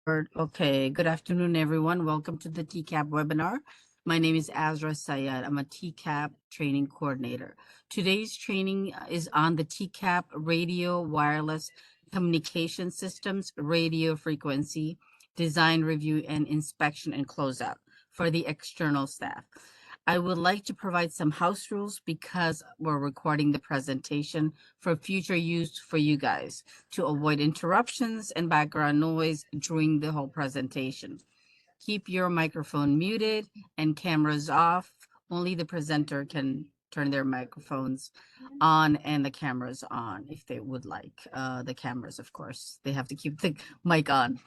Okay, good afternoon, everyone. Welcome to the TCAP webinar. My name is Azra Sayed. I'm a TCAP training coordinator. Today's training is on the TCAP radio wireless communication systems, radio frequency, design review, and inspection and closeout for the external staff. I would like to provide some house rules because we're recording the presentation for future use for you guys to avoid interruptions and background noise during the whole presentation. Keep your microphone muted and cameras off. Only the presenter can turn their microphones on and the cameras on if they would like. The cameras, of course, they have to keep the mic on.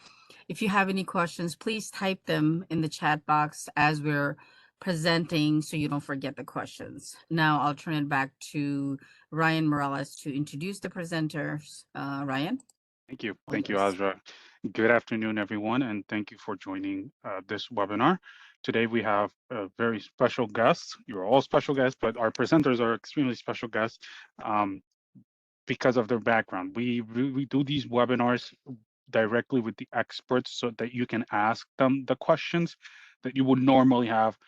If you have any questions, please type them in the chat box as we're presenting so you don't forget the questions. Now I'll turn it back to Ryan Morales to introduce the presenters. Ryan? Thank you. All Thank you, yours. Azra. Good afternoon, everyone, and thank you for joining this webinar. Today we have a very special guest. You're all special guests, but our presenters are extremely special guests um, because of their background. We do these webinars directly with the experts so that you can ask them the questions that you would normally have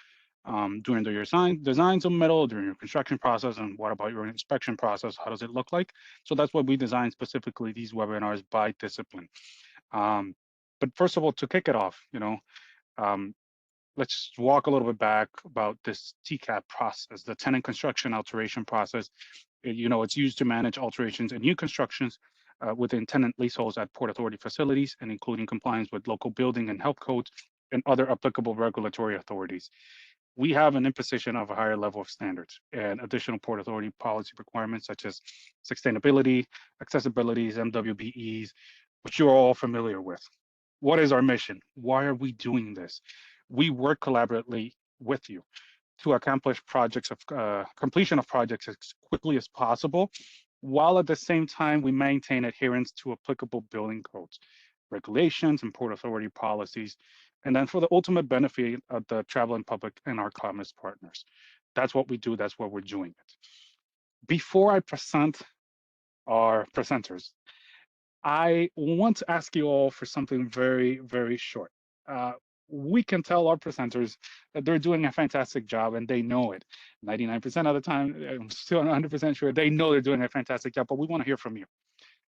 during your design submittal, during your construction process, and what about your inspection process? How does it look like? So that's why we designed specifically these webinars by discipline. But first of all, to kick it off, um, let's walk a little bit back about this TCAP process, the tenant construction alteration process. It's used to manage alterations and new constructions within tenant leaseholds at Port Authority facilities and including compliance with local building and health codes and other applicable regulatory authorities. We have an imposition of a higher level of standards and additional Port Authority policy requirements such as sustainability, accessibilities, MWBEs, which you're all familiar with. What is our mission? Why are we doing this? We work collaboratively with you to accomplish projects of completion of projects as quickly as possible, while at the same time we maintain adherence to applicable building codes, regulations, and Port Authority policies, and then for the ultimate benefit of the traveling public and our commerce partners. That's what we do. That's what we're doing it. Before I present our presenters, I want to ask you all for something very, very short. Uh, we can tell our presenters that they're doing a fantastic job and they know it. 99% of the time, I'm still 100% sure they know they're doing a fantastic job, but we want to hear from you.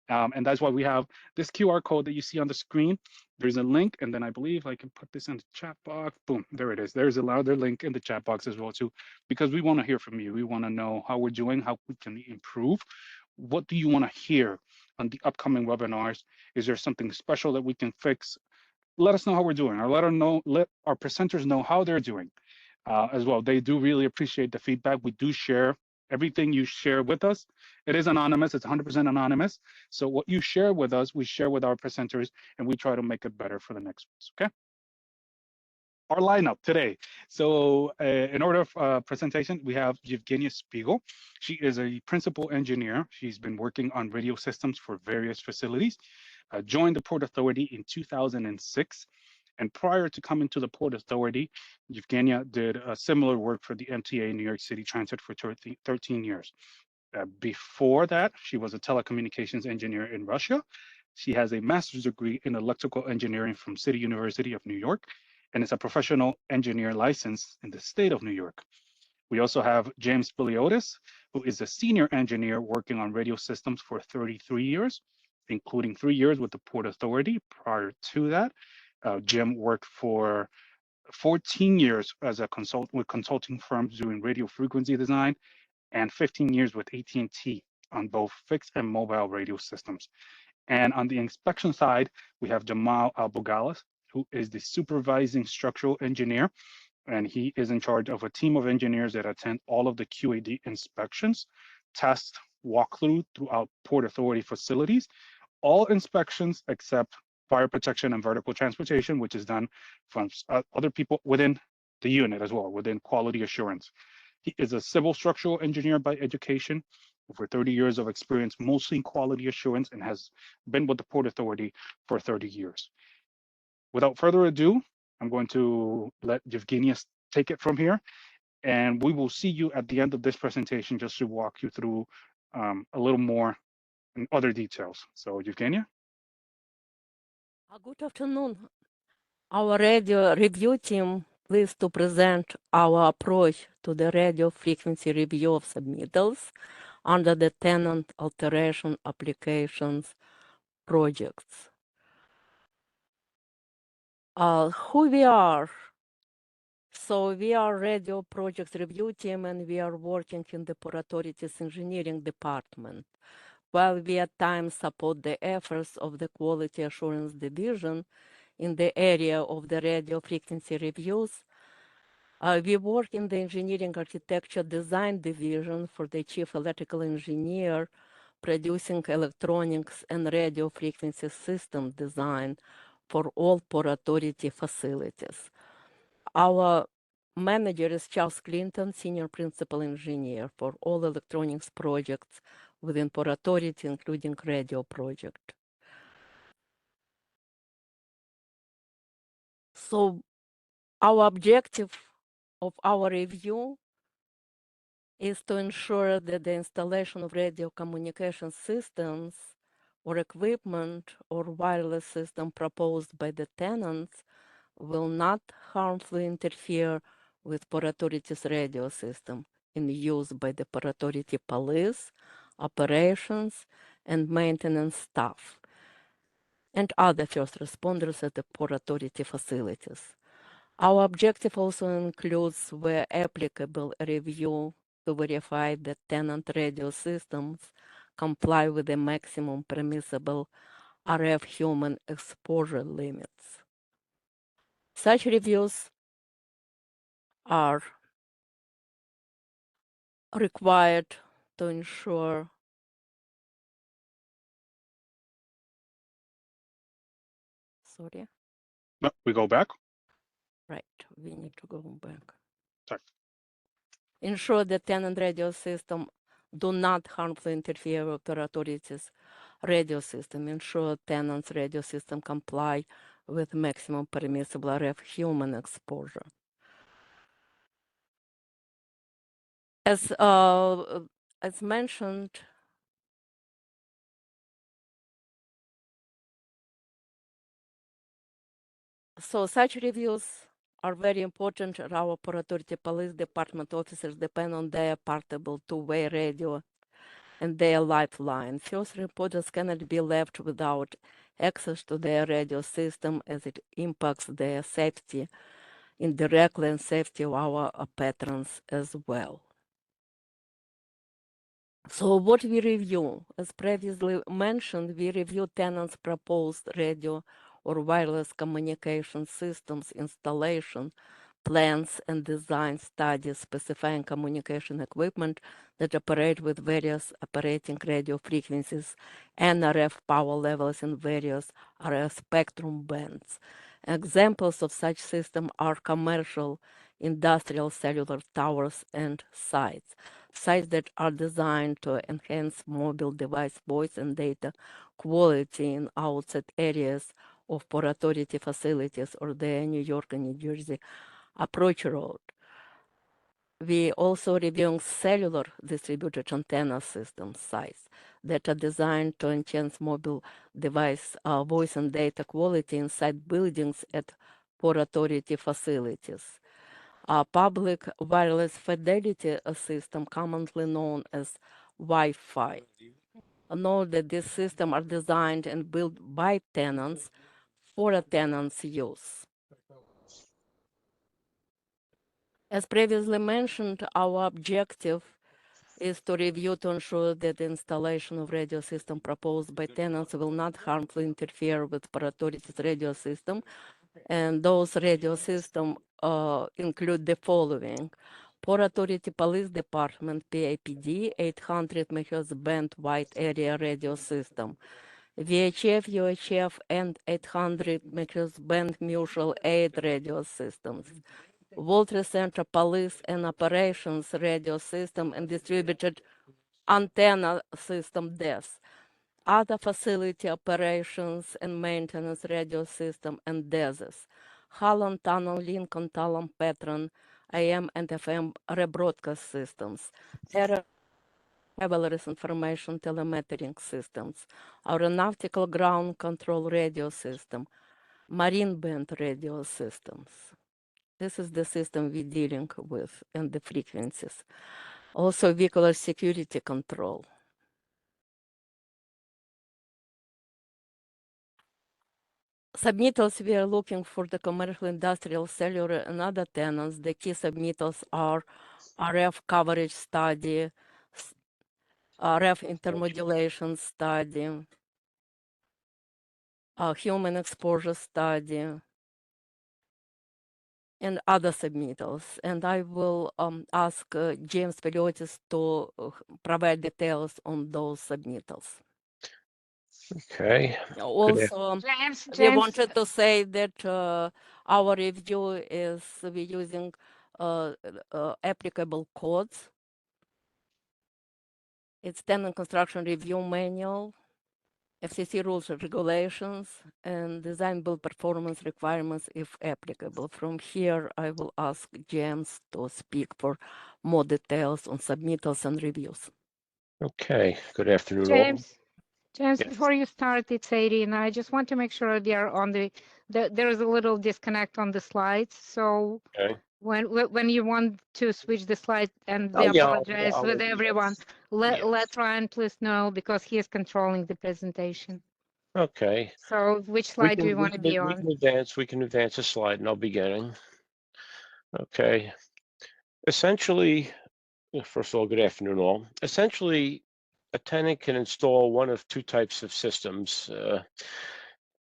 And that's why we have this QR code that you see on the screen. There's a link, and then I believe I can put this in the chat box. Boom, there it is. There's another link in the chat box as well too, because we want to hear from you. We want to know how we're doing, how we can improve. What do you want to hear on the upcoming webinars? Is there something special that we can fix? Let us know how we're doing, or let our presenters know how they're doing as well. They do really appreciate the feedback. We do share everything you share with us. It is anonymous, it's 100% anonymous. So what you share with us, we share with our presenters, and we try to make it better for the next ones, okay? Our lineup today. So in order of presentation, we have Yevgenia Spiegel. She is a principal engineer. She's been working on radio systems for various facilities, joined the Port Authority in 2006. And prior to coming to the Port Authority, Yevgenia did a similar work for the MTA New York City Transit for 13 years. Before that, she was a telecommunications engineer in Russia. She has a master's degree in electrical engineering from City University of New York and is a professional engineer licensed in the state of New York. We also have James Biliotis, who is a senior engineer working on radio systems for 33 years, including 3 years with the Port Authority. Prior to that, Jim worked for 14 years as a consultant with consulting firms doing radio frequency design and 15 years with AT&T on both fixed and mobile radio systems. And on the inspection side, we have Jamal Albogalas, who is the supervising structural engineer, and he is in charge of a team of engineers that attend all of the QAD inspections, tests, walkthrough throughout Port Authority facilities, all inspections except fire protection and vertical transportation, which is done from other people within the unit as well, within quality assurance. He is a civil structural engineer by education, over 30 years of experience, mostly in quality assurance, and has been with the Port Authority for 30 years. Without further ado, I'm going to let Yevgenia take it from here, and we will see you at the end of this presentation just to walk you through a little more and other details. So, Yevgenia? Good afternoon. Our radio review team pleased to present our approach to the radio frequency review of submittals under the tenant alteration applications projects. Who we are? So we are radio project review team and we are working in the Port Authority's engineering department. While we at times support the efforts of the Quality Assurance Division in the area of the radio frequency reviews, we work in the Engineering Architecture Design Division for the Chief Electrical Engineer, producing electronics and radio frequency system design for all Port Authority facilities. Our manager is Charles Clinton, Senior Principal Engineer for all electronics projects within Port Authority, including radio project. So our objective of our review is to ensure that the installation of radio communication systems or equipment or wireless system proposed by the tenants will not harmfully interfere with Port Authority's radio system in use by the Port Authority police, operations, and maintenance staff, and other first responders at the Port Authority facilities. Our objective also includes, where applicable, a review to verify that tenant radio systems comply with the maximum permissible RF human exposure limits. Such reviews are required to ensure sorry, No, we go back. right, we need to go back. Sorry. Ensure the tenant radio system do not harmfully interfere with the authorities' radio system. Ensure tenants' radio system comply with maximum permissible RF human exposure. As mentioned, so such reviews are very important. Our Port Authority Police Department officers depend on their portable two-way radio and their lifeline. First responders cannot be left without access to their radio system, as it impacts their safety indirectly and safety of our patrons as well. So what we review, as previously mentioned, we review tenants' proposed radio or wireless communication systems installation plans and design studies specifying communication equipment that operate with various operating radio frequencies and RF power levels in various RF spectrum bands. Examples of such systems are commercial, industrial cellular towers and sites that are designed to enhance mobile device voice and data quality in outside areas of Port Authority facilities or the New York and New Jersey approach road. We also reviewing cellular distributed antenna system sites that are designed to enhance mobile device voice and data quality inside buildings at Port Authority facilities. Public wireless fidelity system, commonly known as Wi-Fi. Note that these systems are designed and built by tenants for a tenant's use. As previously mentioned, our objective is to review to ensure that the installation of radio system proposed by tenants will not harmfully interfere with Port Authority's radio system. And those radio systems include the following: Port Authority Police Department, PAPD, 800 MHz band wide area radio system. VHF, UHF, and 800 MHz band mutual aid radio systems. World Trade Center Police and Operations radio system and distributed antenna system DES. Other facility operations and maintenance radio system and DESs. Holland Tunnel, Lincoln Tunnel, Patron, AM and FM rebroadcast systems. Cavalry's information telemetering systems. Aeronautical ground control radio system. marine band radio systems. This is the system we're dealing with and the frequencies. Also vehicular security control. Submittals, we are looking for the commercial, industrial, cellular, and other tenants. The key submittals are RF coverage study, RF intermodulation study, human exposure study, and other submittals. And I will ask James Peliotis to provide details on those submittals. Okay. Also, James, we James, wanted to say that our review is we're using applicable codes. It's tenant construction review manual, FCC rules and regulations, and design build performance requirements if applicable. From here, I will ask James to speak for more details on submittals and reviews. Okay. Good afternoon, all. James, James, Yes. before you start, it's 80, and I just want to make sure they are on there is a little disconnect on the slides. So Okay. when you want to switch the slide, and we Oh, yeah, apologize I'll with let you know. everyone, let Yes. Ryan please know because he is controlling the presentation. Okay. So which We slide do you can, want to be on? we can advance a slide and I'll be getting. Okay. Essentially, first of all, good afternoon, all. Essentially, a tenant can install one of two types of systems.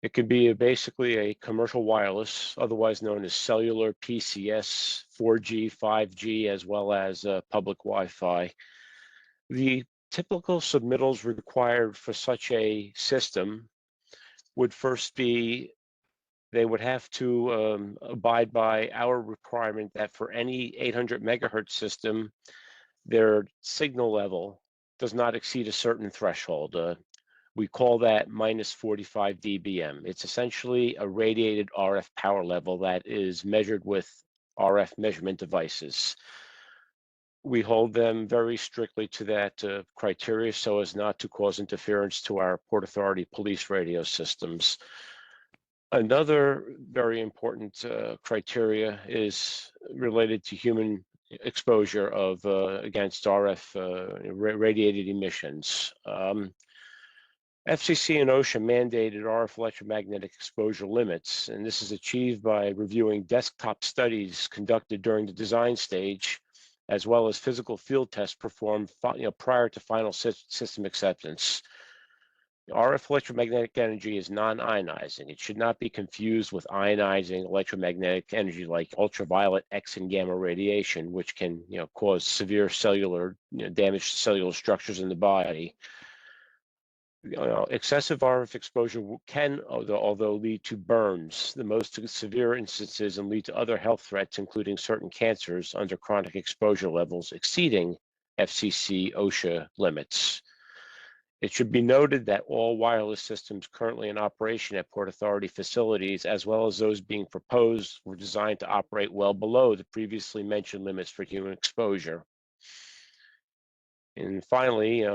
It could be basically a commercial wireless, otherwise known as cellular, PCS, 4G, 5G, as well as public Wi-Fi. The typical submittals required for such a system would first be they would have to abide by our requirement that for any 800 megahertz system, their signal level does not exceed a certain threshold. We call that minus 45 dBm. It's essentially a radiated RF power level that is measured with RF measurement devices. We hold them very strictly to that criteria so as not to cause interference to our Port Authority police radio systems. Another very important criteria is related to human exposure of against RF radiated emissions. FCC and OSHA mandated RF electromagnetic exposure limits, and this is achieved by reviewing desktop studies conducted during the design stage, as well as physical field tests performed prior to final system acceptance. RF electromagnetic energy is non-ionizing. It should not be confused with ionizing electromagnetic energy like ultraviolet, X, and gamma radiation, which can cause severe cellular damage to cellular structures in the body. Excessive RF exposure can, although lead to burns, the most severe instances, and lead to other health threats, including certain cancers under chronic exposure levels exceeding FCC OSHA limits. It should be noted that all wireless systems currently in operation at Port Authority facilities, as well as those being proposed, were designed to operate well below the previously mentioned limits for human exposure. And finally,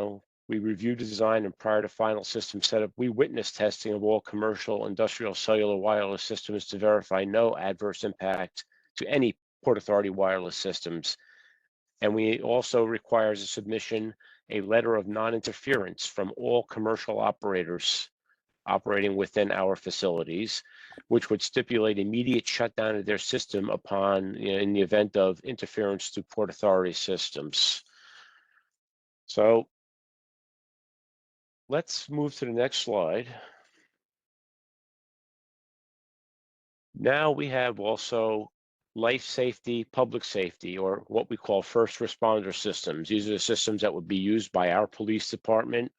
we reviewed the design, and prior to final system setup, we witnessed testing of all commercial, industrial, cellular wireless systems to verify no adverse impact to any Port Authority wireless systems. And we also requires a submission, a letter of non-interference from all commercial operators operating within our facilities, which would stipulate immediate shutdown of their system upon, in the event of interference to Port Authority systems. So let's move to the next slide. Now we have also life safety, public safety, or what we call first responder systems. These are the systems that would be used by our police department,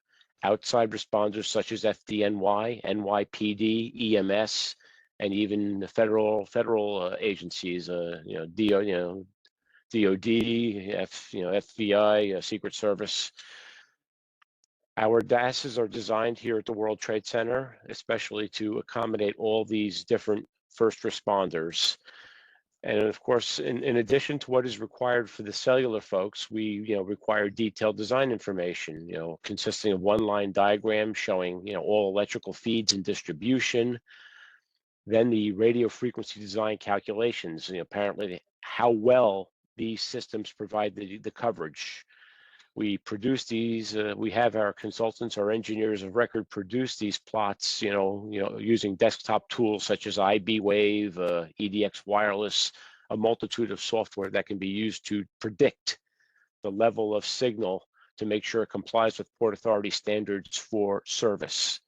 outside responders such as FDNY, NYPD, EMS, and even the federal agencies, DOD, FBI, Secret Service. Our DASs are designed here at the World Trade Center, especially to accommodate all these different first responders. And of course, in addition to what is required for the cellular folks, we require detailed design information, consisting of one-line diagrams showing all electrical feeds and distribution, Then the radio frequency design calculations, apparently how well these systems provide the coverage. We produce these, we have our consultants, our engineers of record produce these plots, using desktop tools such as IB-Wave, EDX Wireless, a multitude of software that can be used to predict the level of signal to make sure it complies with Port Authority standards for service.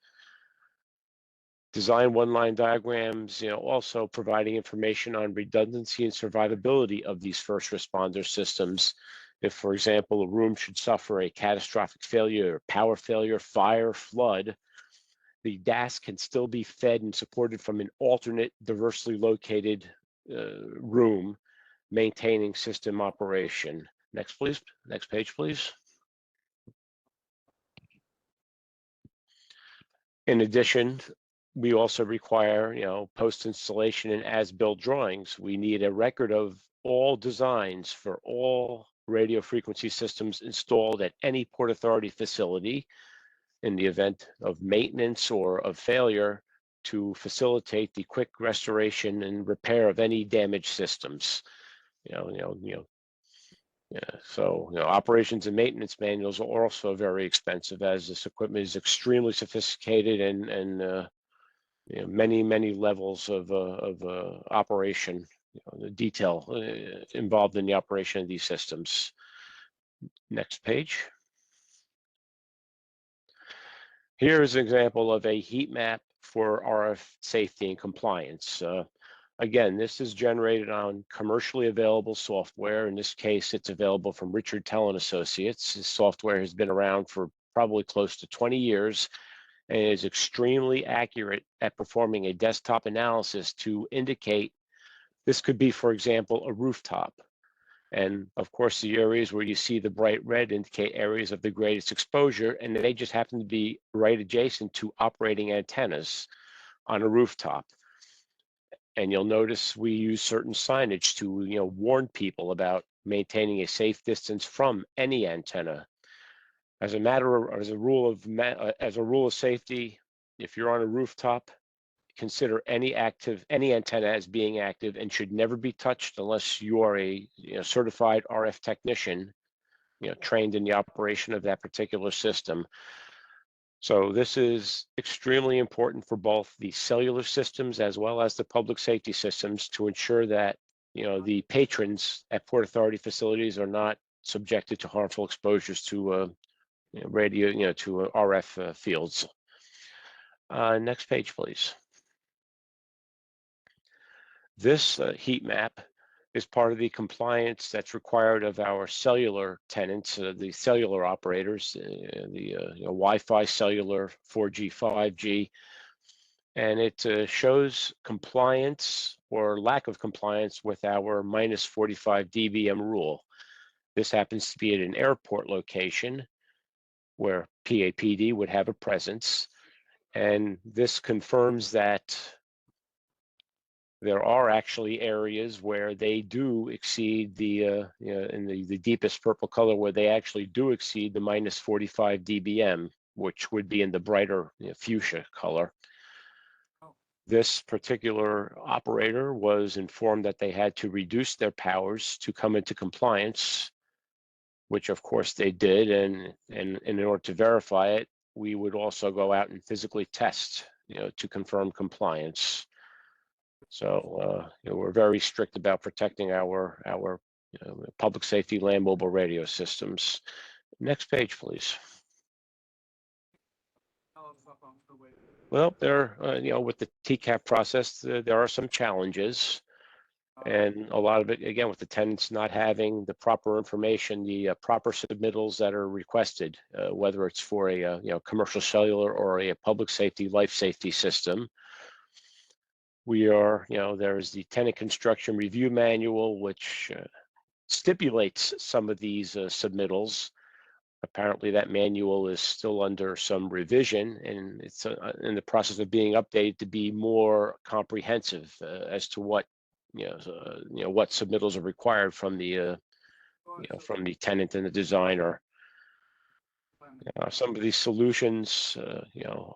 Design one-line diagrams, also providing information on redundancy and survivability of these first responder systems. If, for example, a room should suffer a catastrophic failure, power failure, fire, flood, the DAS can still be fed and supported from an alternate, diversely located room, maintaining system operation. Next, please. Next page, please. In addition, we also require, post-installation and as-built drawings. We need a record of all designs for all radio frequency systems installed at any Port Authority facility in the event of maintenance or of failure to facilitate the quick restoration and repair of any damaged systems. So operations and maintenance manuals are also very expensive, as this equipment is extremely sophisticated and many levels of operation, the detail involved in the operation of these systems. Next page. Here is an example of a heat map for RF safety and compliance. Again, this is generated on commercially available software. In this case, it's available from Richard Tell and Associates. This software has been around for probably close to 20 years and is extremely accurate at performing a desktop analysis to indicate this could be, for example, a rooftop. And of course, the areas where you see the bright red indicate areas of the greatest exposure, and they just happen to be right adjacent to operating antennas on a rooftop. And you'll notice we use certain signage to warn people about maintaining a safe distance from any antenna. As a rule of safety, if you're on a rooftop, consider any antenna as being active and should never be touched unless you are a certified RF technician, trained in the operation of that particular system. So this is extremely important for both the cellular systems as well as the public safety systems to ensure that the patrons at Port Authority facilities are not subjected to harmful exposures to radio, to RF fields. Next page, please. This heat map is part of the compliance that's required of our cellular tenants, the cellular operators, the Wi-Fi, cellular, 4G, 5G, and it shows compliance or lack of compliance with our minus 45 dBm rule. This happens to be at an airport location where PAPD would have a presence, and this confirms that there are actually areas where they do exceed the, in the deepest purple color, where they actually do exceed the minus 45 dBm, which would be in the brighter fuchsia color. This particular operator was informed that they had to reduce their powers to come into compliance, which of course they did. And in order to verify it, we would also go out and physically test, to confirm compliance. So we're very strict about protecting our public safety land mobile radio systems. Next page, please. Well, with the TCAP process, there are some challenges, and a lot of it, again, with the tenants not having the proper information, the proper submittals that are requested, whether it's for a commercial cellular or a public safety, life safety system. We are, there's the tenant construction review manual, which stipulates some of these submittals. Apparently that manual is still under some revision, and it's in the process of being updated to be more comprehensive as to what, what submittals are required from the, from the tenant and the designer. Some of these solutions,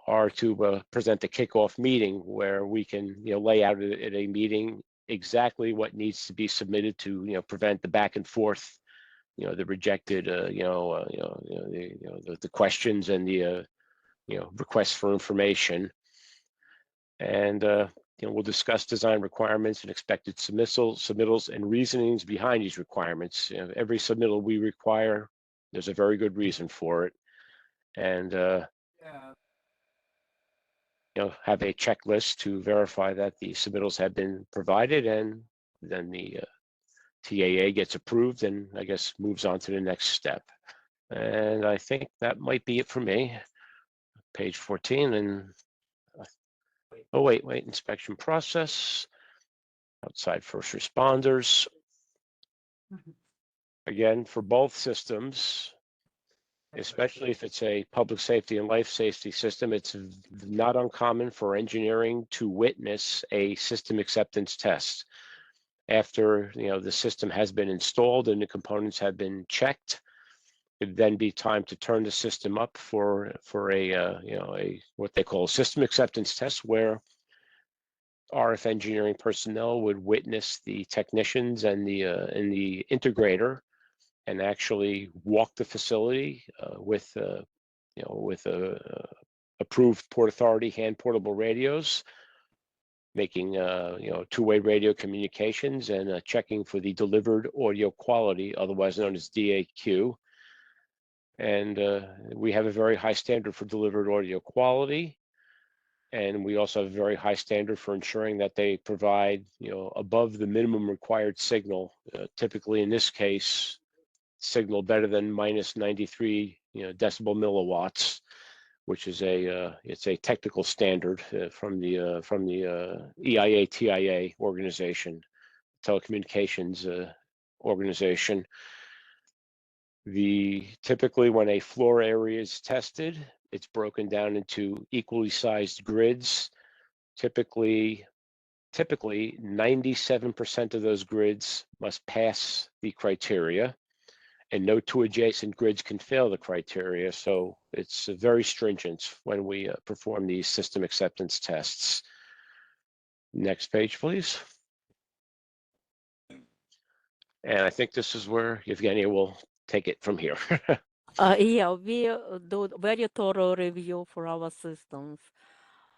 are to present a kickoff meeting where we can, lay out at a meeting exactly what needs to be submitted to, prevent the back and forth, the rejected, the questions and the, requests for information. And we'll discuss design requirements and expected submittals and reasonings behind these requirements. Every submittal we require, there's a very good reason for it. And have a checklist to verify that the submittals have been provided, and then the TAA gets approved and I guess moves on to the next step. And I think that might be it for me. Page 14, and oh wait, inspection process, outside first responders. Again, for both systems, especially if it's a public safety and life safety system, it's not uncommon for engineering to witness a system acceptance test. After the system has been installed and the components have been checked, it'd then be time to turn the system up for a what they call a system acceptance test, where RF engineering personnel would witness the technicians and the integrator and actually walk the facility with approved Port Authority hand portable radios, making two-way radio communications and checking for the delivered audio quality, otherwise known as DAQ. And we have a very high standard for delivered audio quality. And we also have a very high standard for ensuring that they provide, above the minimum required signal, typically in this case, signal better than minus 93 decibel milliwatts, which is it's a technical standard from the EIA TIA organization, telecommunications organization. Typically when a floor area is tested, it's broken down into equally sized grids. Typically 97% of those grids must pass the criteria, and no two adjacent grids can fail the criteria. So it's very stringent when we perform these system acceptance tests. Next page, please. And I think this is where Evgenia will take it from here. Yeah, we do very thorough review for our systems,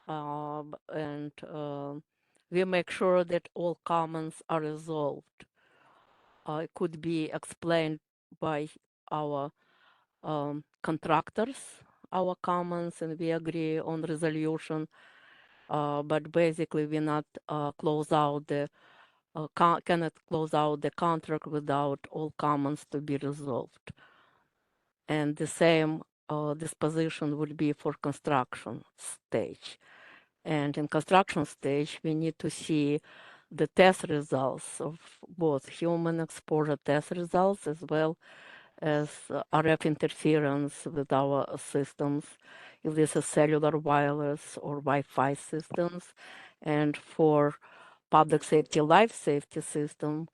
and we make sure that all comments are resolved. It could be explained by our contractors, our comments, and we agree on resolution. But basically, we not close out the cannot close out the contract without all comments to be resolved. And the same disposition would be for construction stage. And in construction stage, we need to see the test results of both human exposure test results as well as RF interference with our systems, if this is cellular, wireless, or Wi-Fi systems. And for public safety, life safety system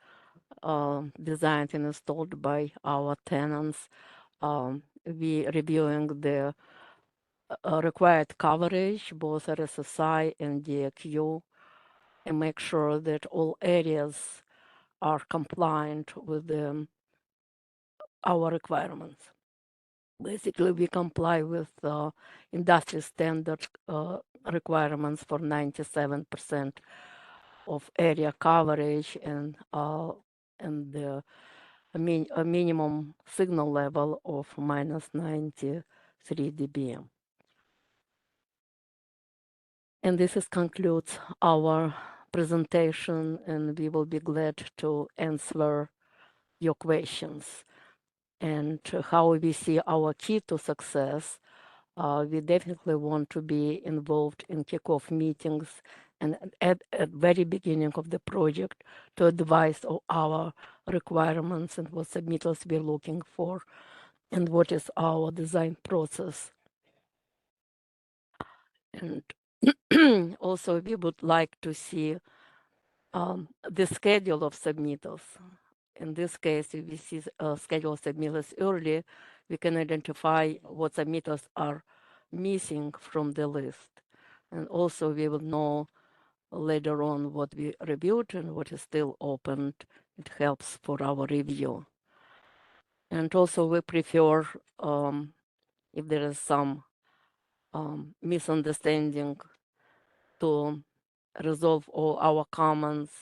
designed and installed by our tenants, we reviewing the required coverage, both RSSI and DAQ, and make sure that all areas are compliant with our requirements. Basically, we comply with industry standard requirements for 97% of area coverage and a minimum signal level of minus 93 dBm. And this concludes our presentation, and we will be glad to answer your questions. And how we see our key to success, we definitely want to be involved in kickoff meetings and at very beginning of the project to advise of our requirements and what submittals we're looking for and what is our design process. And also we would like to see the schedule of submittals. In this case, if we see schedule submittals early, we can identify what emitters are missing from the list. And also we will know later on what we reviewed and what is still open. It helps for our review. And also we prefer, if there is some misunderstanding, to resolve all our comments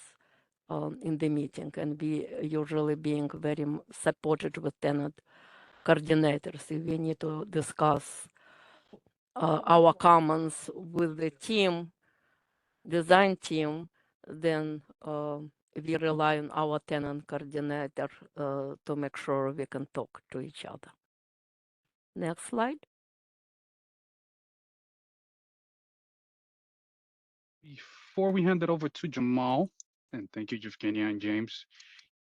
in the meeting, and we usually being very supported with tenant coordinators. If we need to discuss our comments with the team, design team, then we rely on our tenant coordinator to make sure we can talk to each other. Next slide. Before we hand it over to Jamal, and thank you, Evgenia and James,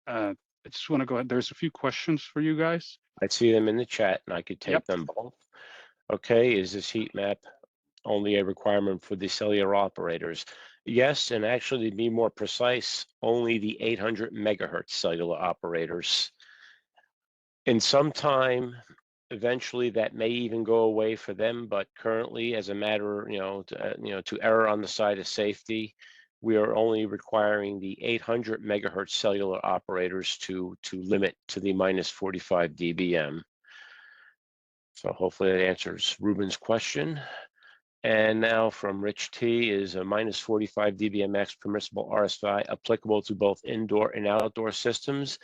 I just want to go ahead. There's a few questions for you guys. I see them in the chat and I could take Yep. them both. Okay, is this heat map only a requirement for the cellular operators? Yes, and actually to be more precise, only the 800 megahertz cellular operators. In some time, eventually that may even go away for them, but currently, as a matter, to err on the side of safety, we are only requiring the 800 megahertz cellular operators to limit to the minus 45 dBm. So hopefully that answers Ruben's question. And now from Rich T, is a minus 45 dBm max permissible RSI applicable to both indoor and outdoor systems?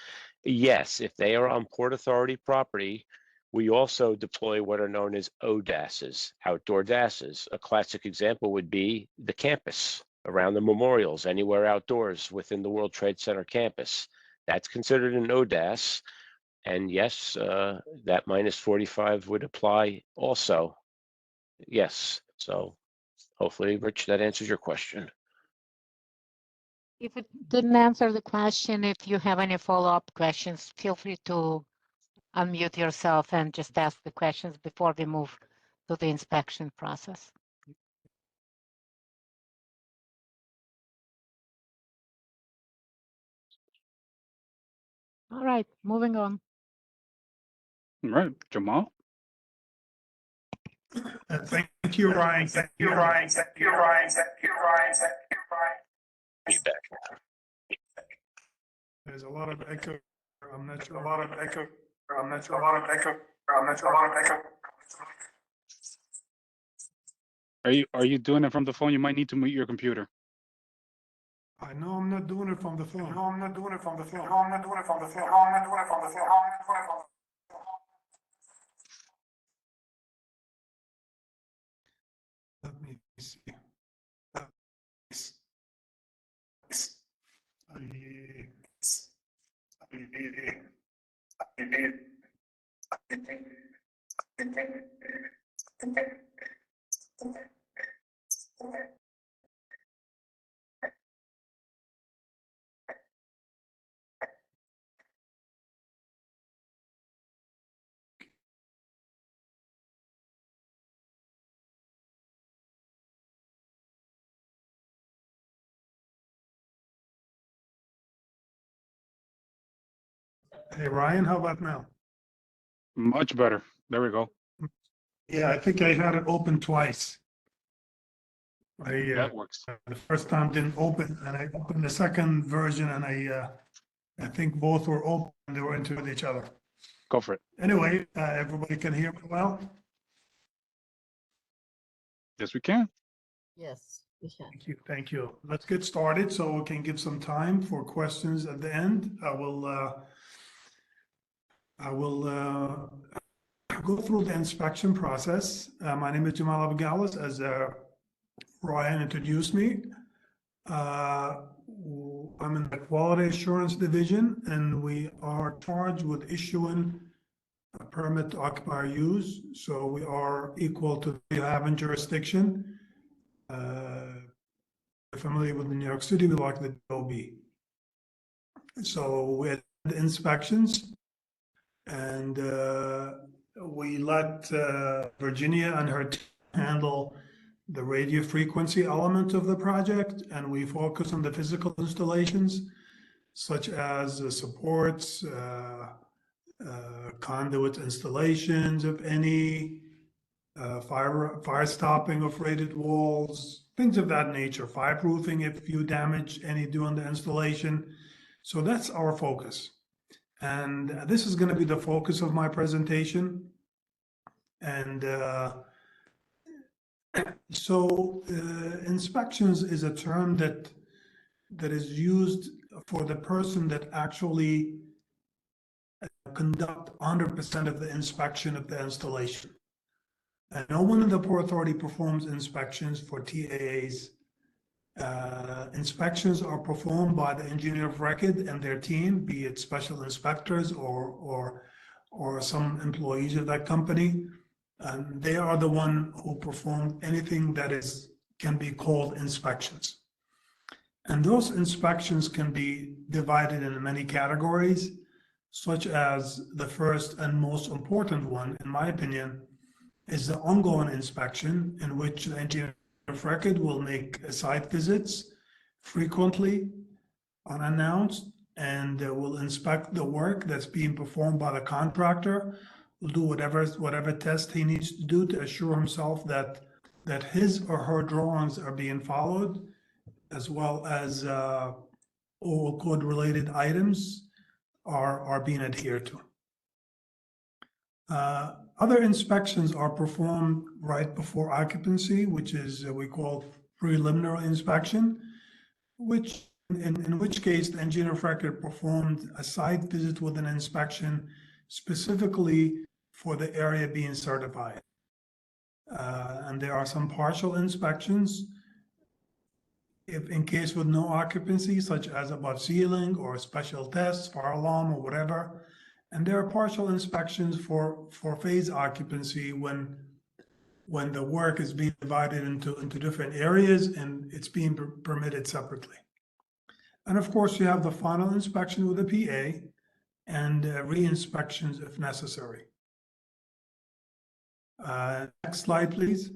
Yes, if they are on Port Authority property, we also deploy what are known as ODASs, outdoor DASs. A classic example would be the campus around the memorials, anywhere outdoors within the World Trade Center campus. That's considered an ODAS. And yes, that minus 45 would apply also. Yes, so hopefully, Rich, that answers your question. If it didn't answer the question, if you have any follow-up questions, feel free to unmute yourself and just ask the questions before we move to the inspection process. All right, moving on. All right, Jamal. Thank you, Ryan. Thank you, Ryan. Thank you, Ryan. Thank you, Ryan. Thank you, Ryan. Feedback. There's a lot of echo. I'm not sure. A lot of echo. I'm not sure. A lot of echo. I'm not sure. A lot of echo. Are you doing it from the phone? You might need to mute your computer. I know I'm not doing it from the phone. No, I'm not doing it from the phone. No, I'm not doing it from the phone. No, I'm not doing it from the phone. No, I'm not doing it from the phone. Let me see. Hey, Ryan, how about now? Much better. There we go. Yeah, I think I had it open twice. That works. The first time didn't open, and I opened the second version, and I think both were open. They were into each other. Go for it. Anyway, everybody can hear me well? Yes, we can. Yes, we can. Thank you. Thank you. Let's get started so we can give some time for questions at the end. I will go through the inspection process. My name is Jamal Abgalis, as Ryan introduced me. I'm in the Quality Assurance Division, and we are charged with issuing a permit to occupy use. So we are equal to the having jurisdiction. Familiar with New York City, we like the DOB. So we had the inspections, and we let Virginia and her team handle the radio frequency element of the project, and we focus on the physical installations, such as the supports, conduit installations of any, fire stopping of rated walls, things of that nature, fireproofing if you damage any during the installation. So that's our focus. And this is going to be the focus of my presentation. And inspections is a term that is used for the person that actually conduct 100% of the inspection of the installation. And no one in the Port Authority performs inspections for TAAs. Inspections are performed by the engineer of record and their team, be it special inspectors or some employees of that company. And they are the one who perform anything that can be called inspections. And those inspections can be divided into many categories, such as the first and most important one, in my opinion, is the ongoing inspection, in which the engineer of record will make site visits frequently, unannounced, and will inspect the work that's being performed by the contractor, will do whatever test he needs to do to assure himself that his or her drawings are being followed, as well as all code-related items are being adhered to. Other inspections are performed right before occupancy, which is we call preliminary inspection, which in which case the engineer of record performed a site visit with an inspection specifically for the area being certified. And there are some partial inspections if in case with no occupancy, such as above ceiling or special tests, fire alarm or whatever. And there are partial inspections for phase occupancy when the work is being divided into different areas and it's being permitted separately. And of course, you have the final inspection with the PA and re-inspections if necessary. Next slide, please.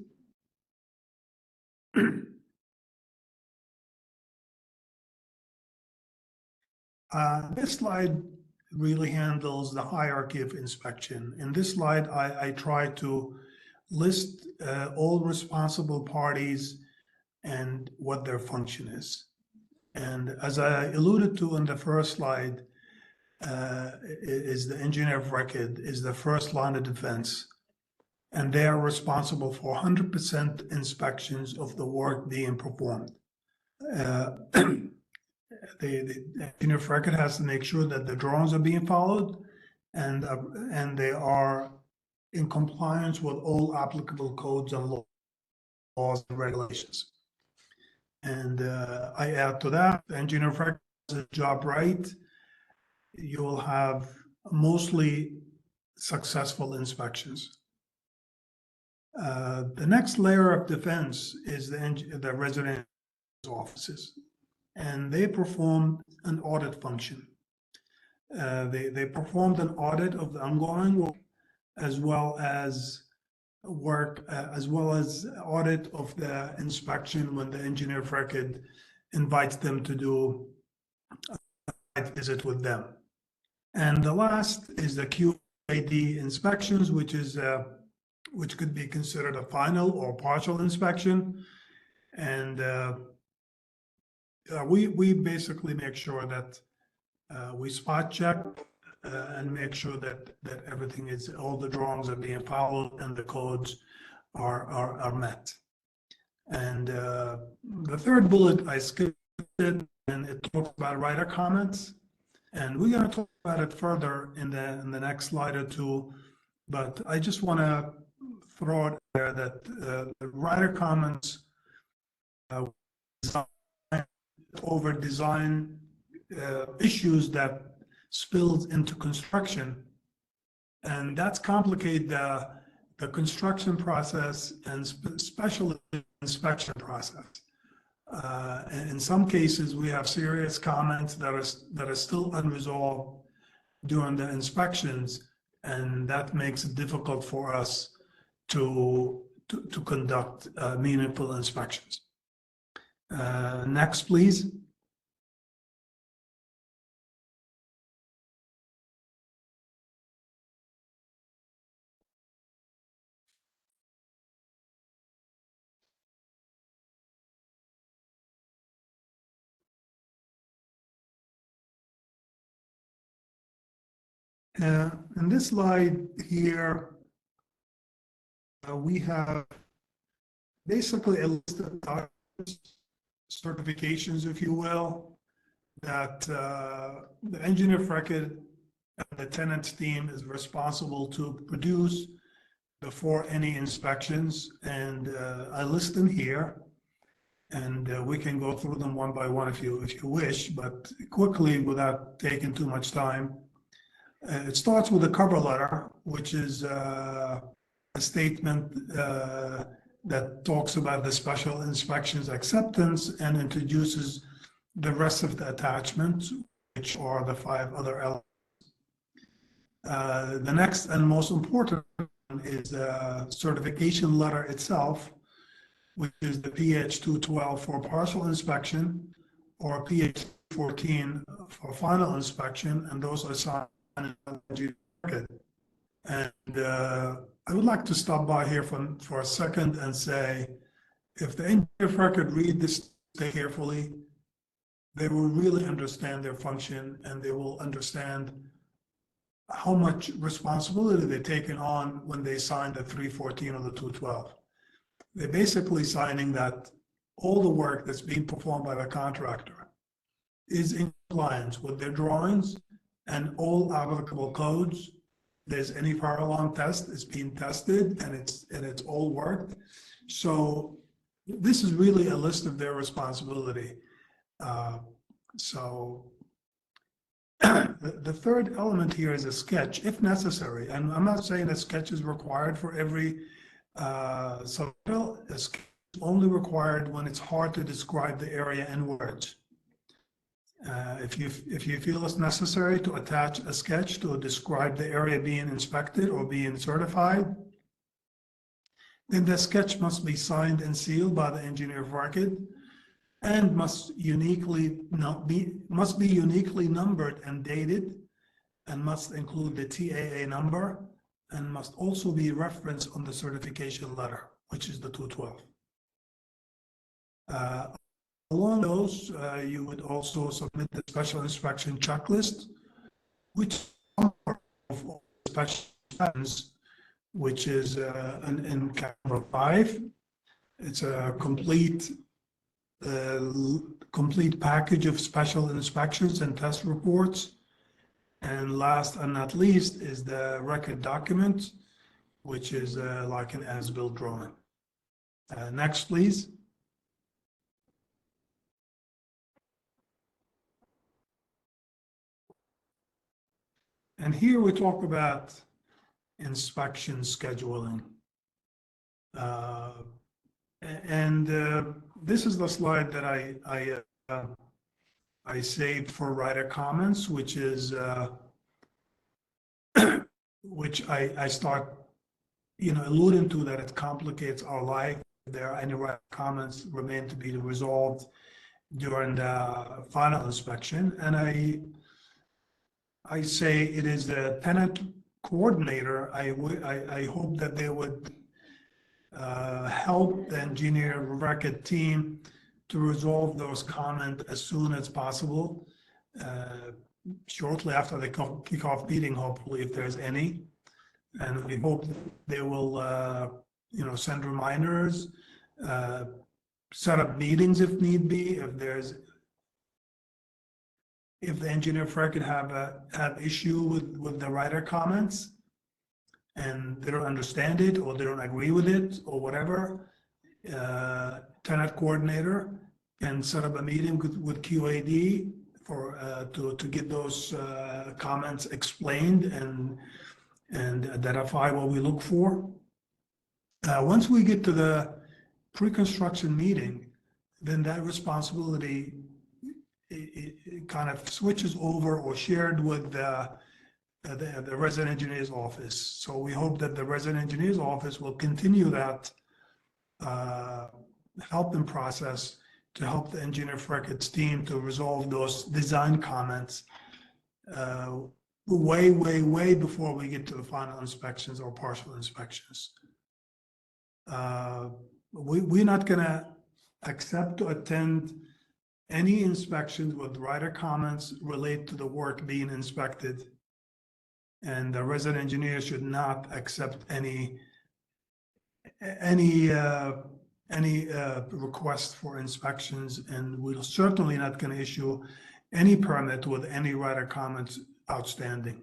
This slide really handles the hierarchy of inspection. In this slide, I try to list all responsible parties and what their function is. And as I alluded to in the first slide, is the engineer of record is the first line of defense. And they are responsible for 100% inspections of the work being performed. The engineer of record has to make sure that the drawings are being followed and they are in compliance with all applicable codes and laws and regulations. And I add to that, the engineer of record does his job right, you will have mostly successful inspections. The next layer of defense is the resident offices, and they perform an audit function. They performed an audit of the ongoing work, as well as audit of the inspection when the engineer of record invites them to do a site visit with them. And the last is the QAD inspections, which could be considered a final or partial inspection. And we basically make sure that we spot check and make sure that everything all the drawings are being followed and the codes are met. And the third bullet I skipped it, and it talks about writer comments. And we're going to talk about it further in the next slide or two. But I just want to throw it there that the writer comments over design issues that spills into construction, and that's complicate the construction process and special inspection process. And in some cases, we have serious comments that are still unresolved during the inspections, and that makes it difficult for us to conduct meaningful inspections. Next, please. In this slide here, we have basically a list of documents, certifications, if you will, that the engineer of record and the tenants team is responsible to produce before any inspections. And I list them here. And we can go through them one by one if you wish, but quickly without taking too much time. It starts with a cover letter, which is a statement that talks about the special inspections acceptance and introduces the rest of the attachments, which are the 5 other elements. The next and most important is the certification letter itself, which is the PH 212 for partial inspection or PH 14 for final inspection, and those are signed in the record. And I would like to stop by here for a second and say, if the engineer of record read this carefully, they will really understand their function, and they will understand how much responsibility they're taking on when they sign the 314 or the 212. They're basically signing that all the work that's being performed by the contractor is in compliance with their drawings and all applicable codes. There's any fire alarm test is being tested, and it's all worked. So this is really a list of their responsibility. The third element here is a sketch, if necessary. And I'm not saying a sketch is required for every submittal. A sketch is only required when it's hard to describe the area in words. If you feel it's necessary to attach a sketch to describe the area being inspected or being certified, then the sketch must be signed and sealed by the engineer of record and must be uniquely numbered and dated, and must include the TAA number, and must also be referenced on the certification letter, which is the 212. Along those, you would also submit the special inspection checklist, which of special inspections, which is in camera 5. It's a complete package of special inspections and test reports. And last and not least is the record document, which is like an as-built drawing. Next, please. And here we talk about inspection scheduling. This is the slide that I saved for writer comments, which is which I start alluding to that it complicates our life. If there are any writer comments remain to be resolved during the final inspection, and I say it is the tenant coordinator. I hope that they would help the engineer record team to resolve those comments as soon as possible, shortly after the kickoff meeting, hopefully, if there's any. And we hope they will, send reminders, set up meetings if need be, if the engineer of record have issue with the writer comments and they don't understand it or they don't agree with it or whatever, tenant coordinator can set up a meeting with QAD to get those comments explained and identify what we look for. Once we get to the pre-construction meeting, then that responsibility it kind of switches over or shared with the resident engineer's office. So we hope that the resident engineer's office will continue that helping process to help the engineer of records team to resolve those design comments way before we get to the final inspections or partial inspections. We're not going to accept to attend any inspections with writer comments relate to the work being inspected and the resident engineer should not accept any request for inspections, and we're certainly not going to issue any permit with any writer comments outstanding.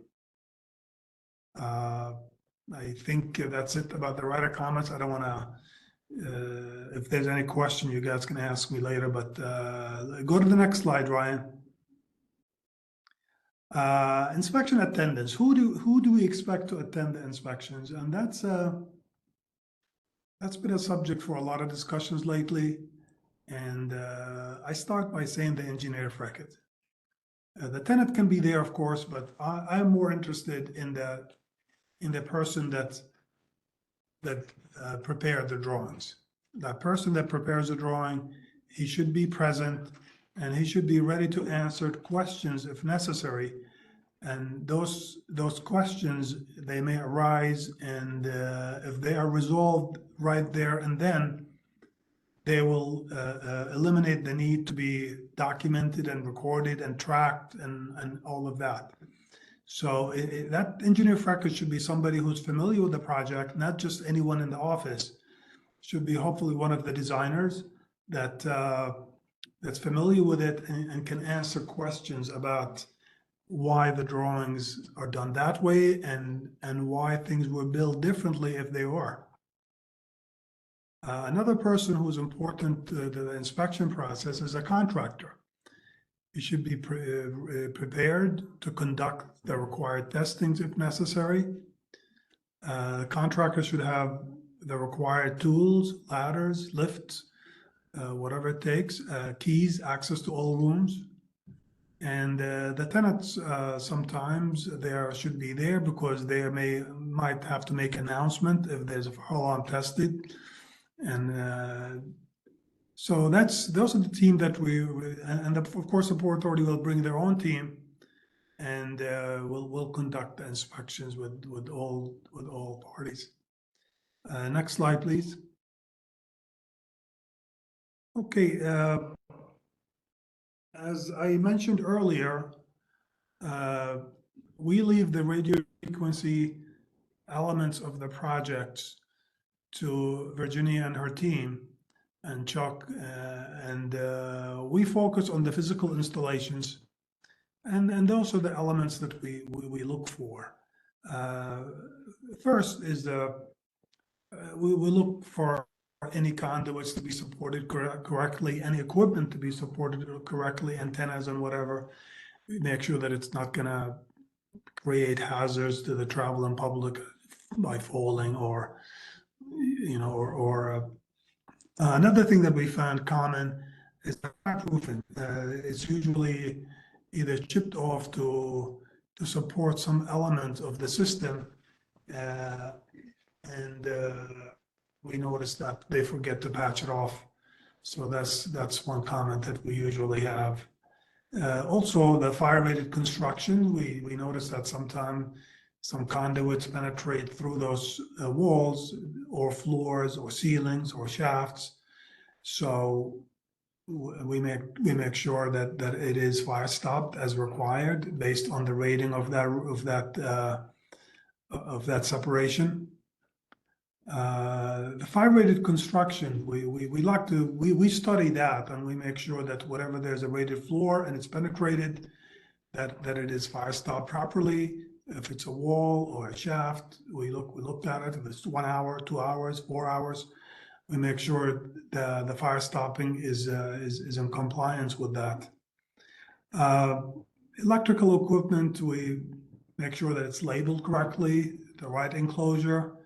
I think that's it about the writer comments. I don't want to, if there's any question, you guys can ask me later, but go to the next slide, Ryan. Inspection attendance. Who do we expect to attend the inspections? And that's been a subject for a lot of discussions lately. And I start by saying the engineer of record. The tenant can be there, of course, but I'm more interested in the person that prepared the drawings. That person that prepares the drawing, he should be present, and he should be ready to answer questions if necessary. And those questions, they may arise, and if they are resolved right there and then, they will eliminate the need to be documented and recorded and tracked and all of that. So that engineer of record should be somebody who's familiar with the project, not just anyone in the office. Should be hopefully one of the designers that's familiar with it and can answer questions about why the drawings are done that way and why things were built differently if they were. Another person who's important to the inspection process is a contractor. He should be prepared to conduct the required testings if necessary. The contractor should have the required tools, ladders, lifts, whatever it takes, keys, access to all rooms. And the tenants sometimes should be there because they might have to make announcement if there's a fire alarm tested. And so those are the team that and of course the Port Authority will bring their own team, and we'll conduct the inspections with all parties. Next slide, please. Okay, as I mentioned earlier, we leave the radio frequency elements of the projects to Virginia and her team and Chuck, and we focus on the physical installations, and those are the elements that we look for. First is we look for any conduits to be supported correctly, any equipment to be supported correctly, antennas and whatever. We make sure that it's not going to create hazards to the traveling public by falling or, another thing that we found common is the flat roofing. It's usually either chipped off to support some element of the system, and we noticed that they forget to patch it off. So that's one comment that we usually have. Also, the fire-rated construction, we noticed that sometimes some conduits penetrate through those walls or floors or ceilings or shafts. So we make sure that it is fire stopped as required based on the rating of that separation. The fire-rated construction, we study that, and we make sure that whatever there's a rated floor and it's penetrated, that it is fire stopped properly. If it's a wall or a shaft, we looked at it. If it's 1 hour, 2 hours, 4 hours, we make sure the fire stopping is in compliance with that. Electrical equipment, we make sure that it's labeled correctly, the right enclosure,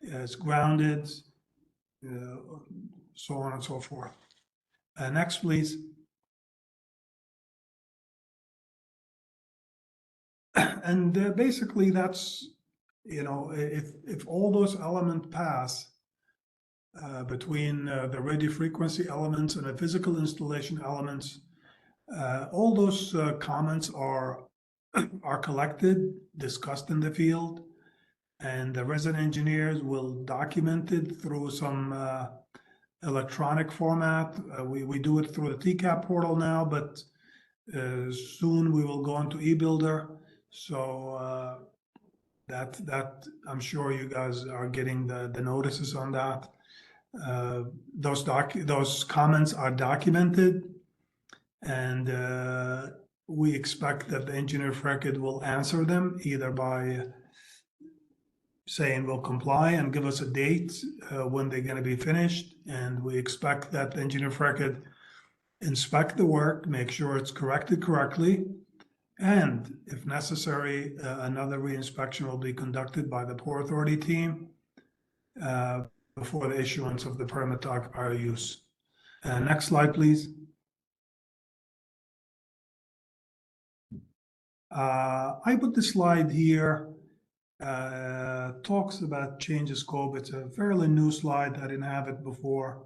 it's grounded, so on and so forth. Next, please. And basically, that's, if all those elements pass between the radio frequency elements and the physical installation elements, all those comments are collected, discussed in the field, and the resident engineers will document it through some electronic format. We do it through the TCAP portal now, but soon we will go into eBuilder. So That I'm sure you guys are getting the notices on that. Those comments are documented, and we expect that the engineer of record will answer them either by saying we'll comply and give us a date when they're going to be finished, and we expect that the engineer of record inspect the work, make sure it's corrected correctly, and if necessary, another reinspection will be conducted by the Port Authority team before the issuance of the permit to occupier use. Next slide, please. I put the slide here, talks about change of scope. It's a fairly new slide. I didn't have it before.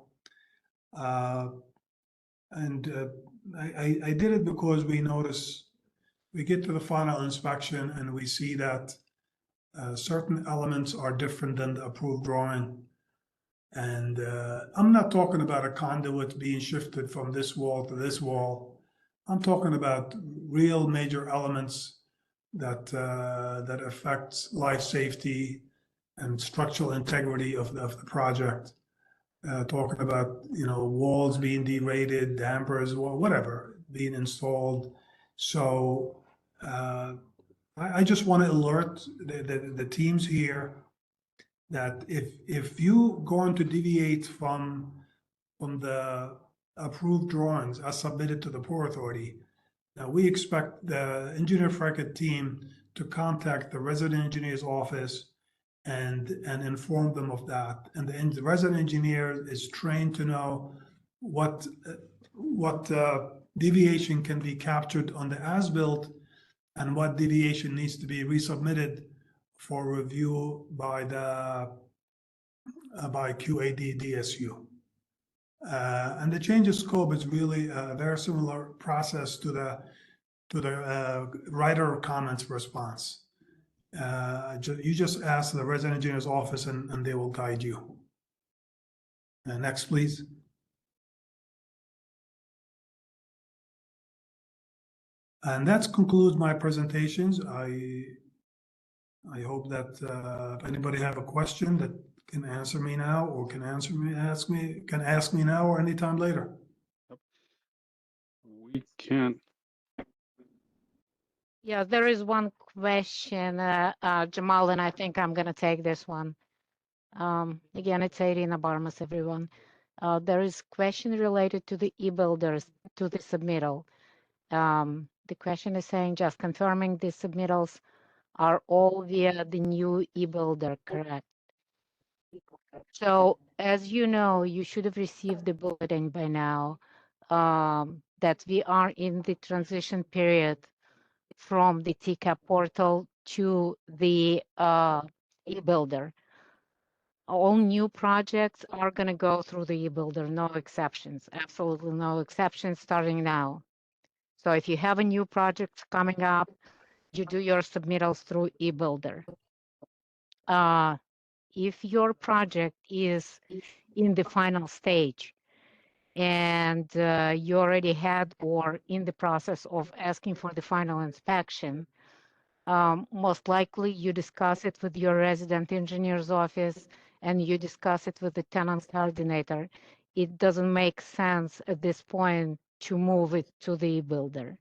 I did it because we notice, we get to the final inspection and we see that certain elements are different than the approved drawing. And I'm not talking about a conduit being shifted from this wall to this wall. I'm talking about real major elements that that affects life safety and structural integrity of the project. Talking about, you know, walls being derated, dampers, whatever being installed. So I just want to alert the teams here that if you going to deviate from the approved drawings as submitted to the Port Authority, now we expect the engineer of record team to contact the resident engineer's office and inform them of that. And the resident engineer is trained to know what deviation can be captured on the as-built and what deviation needs to be resubmitted for review by the by QAD DSU. And the change of scope is really a very similar process to the writer comments response. You just ask the resident engineer's office and they will guide you. Next, please. And that concludes my presentations. I hope that if anybody have a question that can answer me now or can ask me now or anytime later. We can't. Yeah, there is one question, Jamal, and I think I'm going to take this one. Again, it's Irina Barmas, everyone. There is a question related to the e-builders, to the submittal. The question is saying, just confirming the submittals are all via the new e-builder, correct? So as you know, you should have received the bulletin by now that we are in the transition period from the TCAP portal to the e-builder. All new projects are going to go through the e-builder, no exceptions, absolutely no exceptions starting now. So if you have a new project coming up, you do your submittals through e-builder. If your project is in the final stage and you already had or in the process of asking for the final inspection, most likely you discuss it with your resident engineer's office and you discuss it with the tenant coordinator. It doesn't make sense at this point to move it to the builder.